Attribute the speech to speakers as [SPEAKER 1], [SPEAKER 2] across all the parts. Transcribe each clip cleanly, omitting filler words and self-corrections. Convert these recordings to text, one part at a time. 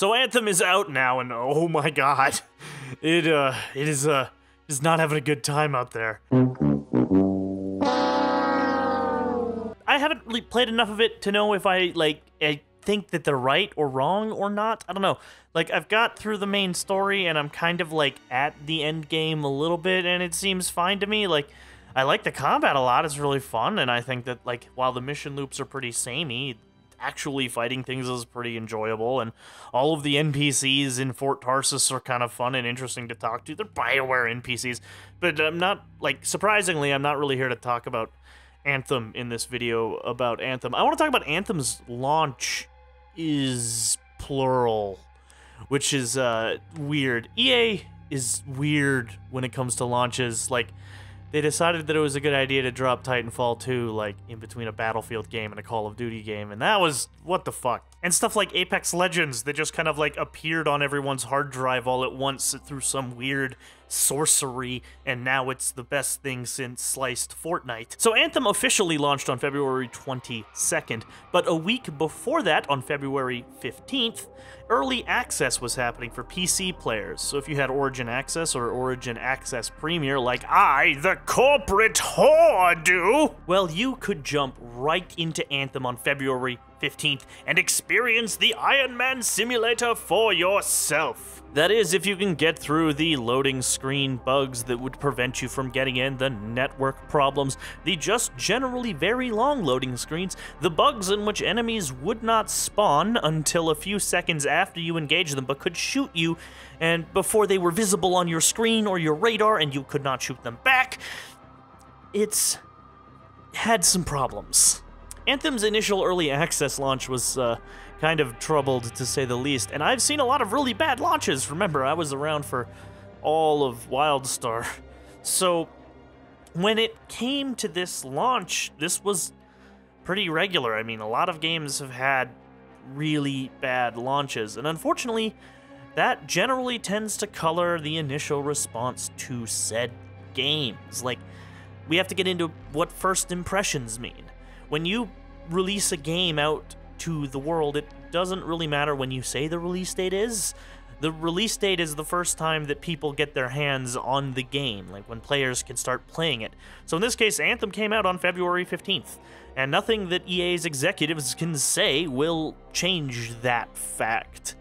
[SPEAKER 1] So Anthem is out now, and oh my god, it is not having a good time out there. I haven't really played enough of it to know if I think that they're right or wrong or not. I don't know. Like, I've got through the main story, and I'm kind of, like, at the end game a little bit, and it seems fine to me. Like, I like the combat a lot. It's really fun, and I think that, like, while the mission loops are pretty samey, actually fighting things is pretty enjoyable, and all of the NPCs in Fort Tarsus are kind of fun and interesting to talk to. They're BioWare NPCs, but I'm not, like, surprisingly, I'm not really here to talk about Anthem in this video about Anthem. I want to talk about Anthem's launch is plural, which is weird. EA is weird when it comes to launches. Like, they decided that it was a good idea to drop Titanfall 2, like, in between a Battlefield game and a Call of Duty game, and that was, what the fuck? And stuff like Apex Legends that just kind of, like, appeared on everyone's hard drive all at once through some weird sorcery, and now it's the best thing since sliced Fortnite. So Anthem officially launched on February 22nd, but a week before that, on February 15th, early access was happening for PC players. So if you had Origin Access or Origin Access Premier, like I, the corporate whore, do, well, you could jump right into Anthem on February 15th and experience the Iron Man simulator for yourself. That is, if you can get through the loading screen bugs that would prevent you from getting in, the network problems, the just generally very long loading screens, the bugs in which enemies would not spawn until a few seconds after you engage them but could shoot you and before they were visible on your screen or your radar and you could not shoot them back. It's had some problems. Anthem's initial early access launch was kind of troubled, to say the least, and I've seen a lot of really bad launches. Remember, I was around for all of WildStar. So when it came to this launch, this was pretty regular. I mean, a lot of games have had really bad launches, and unfortunately, that generally tends to color the initial response to said games. Like, we have to get into what first impressions mean. When you release a game out to the world, it doesn't really matter when you say the release date is. The release date is the first time that people get their hands on the game, like when players can start playing it. So in this case, Anthem came out on February 15th, and nothing that EA's executives can say will change that fact.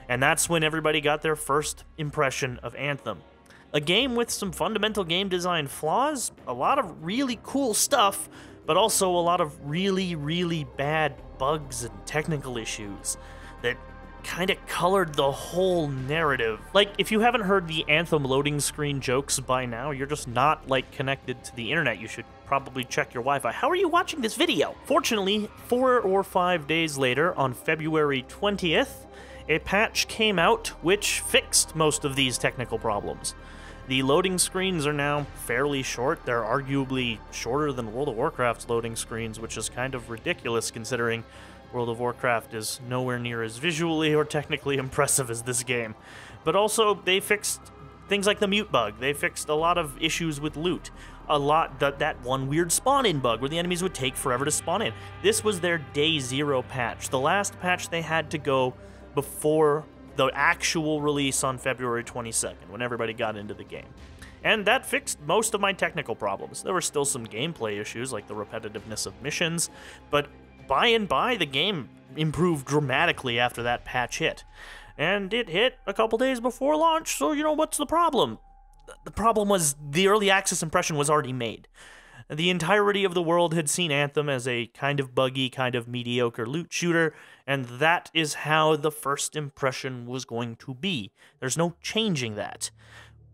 [SPEAKER 1] And that's when everybody got their first impression of Anthem. A game with some fundamental game design flaws, a lot of really cool stuff, but also a lot of really, really bad bugs and technical issues that kind of colored the whole narrative. Like, if you haven't heard the Anthem loading screen jokes by now, you're just not, like, connected to the internet. You should probably check your Wi-Fi. How are you watching this video? Fortunately, 4 or 5 days later, on February 20th, a patch came out which fixed most of these technical problems. The loading screens are now fairly short. They're arguably shorter than World of Warcraft's loading screens, which is kind of ridiculous considering World of Warcraft is nowhere near as visually or technically impressive as this game. But also, they fixed things like the mute bug. They fixed a lot of issues with loot. That one weird spawn-in bug where the enemies would take forever to spawn in. This was their Day Zero patch, the last patch they had to go before the actual release on February 22nd, when everybody got into the game. And that fixed most of my technical problems. There were still some gameplay issues, like the repetitiveness of missions, but by and by, the game improved dramatically after that patch hit. And it hit a couple days before launch, so, you know, what's the problem? The problem was the early access impression was already made. The entirety of the world had seen Anthem as a kind of buggy, kind of mediocre loot shooter, and that is how the first impression was going to be. There's no changing that.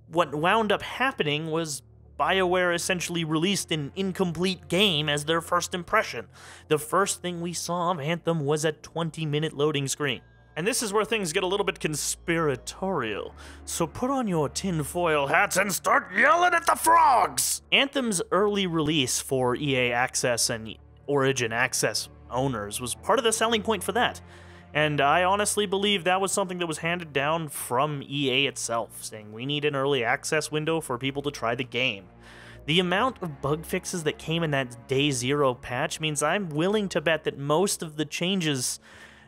[SPEAKER 1] What wound up happening was BioWare essentially released an incomplete game as their first impression. The first thing we saw of Anthem was a 20-minute loading screen. And this is where things get a little bit conspiratorial, so put on your tinfoil hats and start yelling at the frogs! Anthem's early release for EA Access and Origin Access owners was part of the selling point for that, and I honestly believe that was something that was handed down from EA itself, saying we need an early access window for people to try the game. The amount of bug fixes that came in that Day Zero patch means I'm willing to bet that most of the changes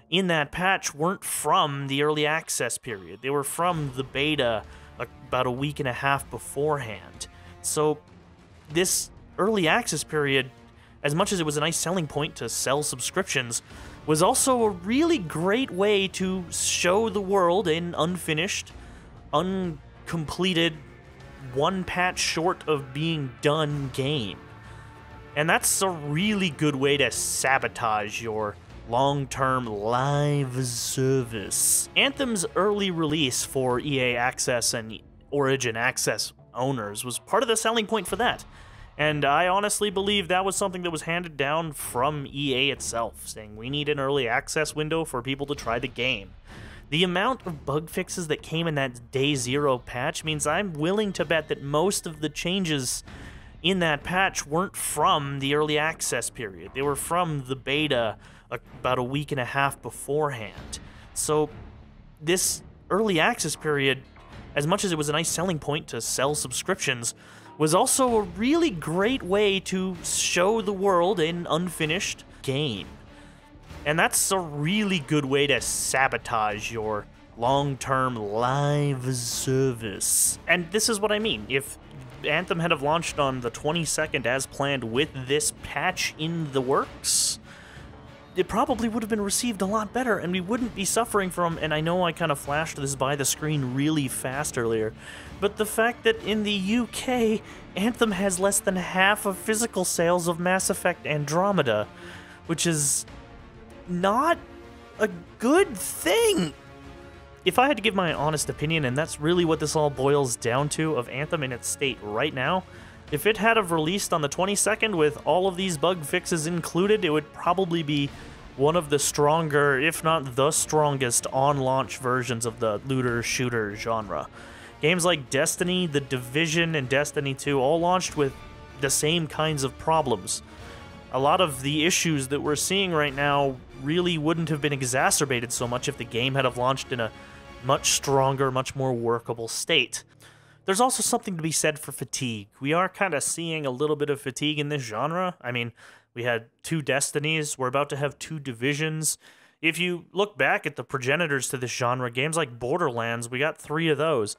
[SPEAKER 1] in that patch weren't from the early access period. They were from the beta about a week and a half beforehand. So this early access period, as much as it was a nice selling point to sell subscriptions, was also a really great way to show the world an unfinished, uncompleted, one patch short of being done game. And that's a really good way to sabotage your long-term live service. Anthem's early release for EA Access and Origin Access owners was part of the selling point for that. And I honestly believe that was something that was handed down from EA itself, saying we need an early access window for people to try the game. The amount of bug fixes that came in that Day Zero patch means I'm willing to bet that most of the changes in that patch weren't from the early access period. They were from the beta about a week and a half beforehand. So this early access period, as much as it was a nice selling point to sell subscriptions, was also a really great way to show the world an unfinished game. And that's a really good way to sabotage your long-term live service. And this is what I mean. If Anthem had have launched on the 22nd as planned with this patch in the works, it probably would have been received a lot better, and we wouldn't be suffering from, and I know I kind of flashed this by the screen really fast earlier, but the fact that in the UK, Anthem has less than half of physical sales of Mass Effect Andromeda, which is not a good thing. If I had to give my honest opinion, and that's really what this all boils down to, of Anthem in its state right now, if it had have released on the 22nd with all of these bug fixes included, it would probably be one of the stronger, if not the strongest, on-launch versions of the looter-shooter genre. Games like Destiny, The Division, and Destiny 2 all launched with the same kinds of problems. A lot of the issues that we're seeing right now really wouldn't have been exacerbated so much if the game had have launched in a much stronger, much more workable state. There's also something to be said for fatigue. We are kind of seeing a little bit of fatigue in this genre. I mean, we had 2 Destinies, we're about to have 2 Divisions. If you look back at the progenitors to this genre, games like Borderlands, we got 3 of those.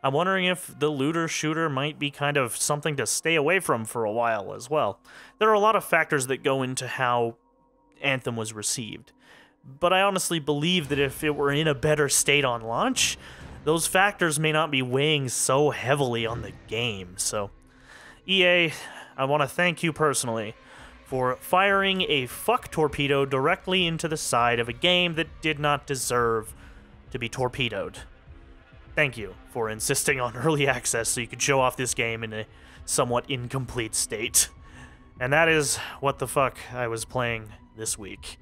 [SPEAKER 1] I'm wondering if the looter-shooter might be kind of something to stay away from for a while as well. There are a lot of factors that go into how Anthem was received. But I honestly believe that if it were in a better state on launch, those factors may not be weighing so heavily on the game. So, EA, I want to thank you personally for firing a fuck torpedo directly into the side of a game that did not deserve to be torpedoed. Thank you for insisting on early access so you could show off this game in a somewhat incomplete state. And that is what the fuck I was playing this week.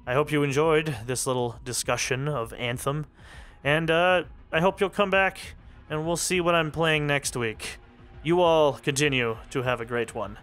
[SPEAKER 1] I hope you enjoyed this little discussion of Anthem, and I hope you'll come back and we'll see what I'm playing next week. You all continue to have a great one.